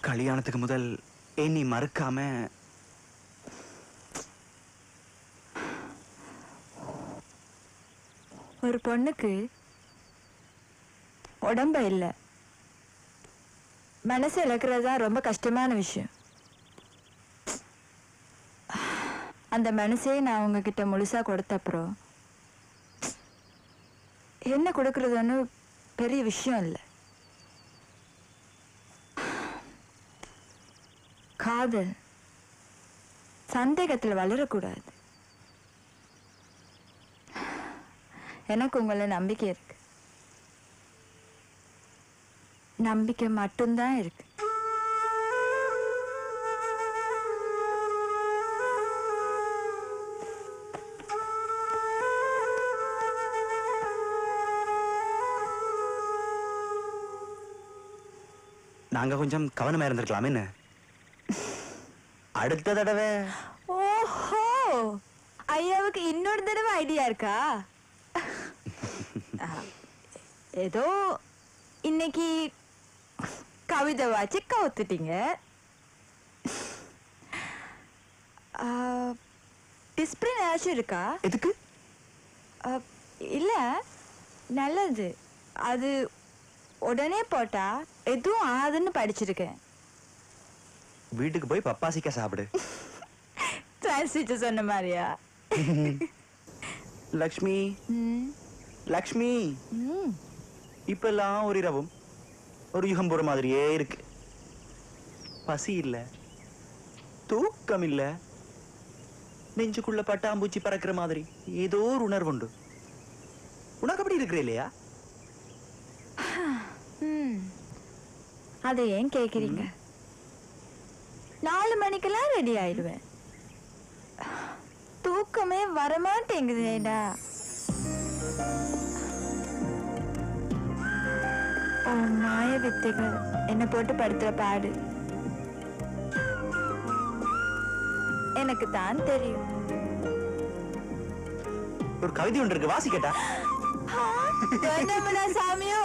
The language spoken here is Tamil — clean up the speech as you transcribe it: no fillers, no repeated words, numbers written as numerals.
கல்யாணத்துக்கு முதல் நீ மறுக்காம ஒரு பொண்ணுக்கு உடம்ப இல்ல மனசு இழக்கிறதா ரொம்ப கஷ்டமான விஷயம். அந்த மனசே நான் உங்ககிட்ட முழுசா கொடுத்த அப்புறம் என்ன கொடுக்கறதுன்னு பெரிய விஷயம் இல்லை. காதல் சந்தேகத்தில் வளரக்கூடாது. எனக்கு உங்களை நம்பிக்கை இருக்கு. நம்பிக்கை மட்டும்தான் இருக்கு. நாங்க கொஞ்சம் கவனமா இருந்திருக்கலாமே. அடுத்த தடவை. ஓஹோ, ஐயாவுக்கு இன்னொரு தடவை ஐடியா இருக்கா? ஏதோ இன்னைக்கு கவிதை வாச்சு கவுத்துட்டீங்க. டிஸ்பிளின் ஏதாச்சும் இருக்கா? எதுக்கு? இல்ல, நல்லது. அது உடனே போட்டா எதுவும் ஆகுதுன்னு படிச்சிருக்கேன். வீட்டுக்கு போய் பப்பாசிக்கா சாப்பிடு. டிரான்ஸ்லேட்டர் சொன்ன மாதிரியா? லக்ஷ்மி, லக்ஷ்மி, இப்பெல்லாம் ஒரு இரவும் ஒரு யுகம் போற மாதிரியே இருக்கு. பசி இல்ல, தூக்கம் இல்ல, நெஞ்சுக்குள்ள பட்டாம்பூச்சி பறக்கிற மாதிரி ஏதோ ஒரு உணர்வு உண்டு. உனக்கு அப்படி இருக்கிற இல்லையா? அதை ஏன் கேக்குறீங்க? 4 மணிக்கெல்லாம் ரெடி ஆயிடுவேன். தூக்கமே வரமாட்டேங்குதேடா. ஓ மாய வித்தைகள் என்ன போட்டு படுத்துற பாடு எனக்கு தான் தெரியும். ஒரு கவிதை ஒன்று இருக்கு, வாசி கேட்டா. சாமியோ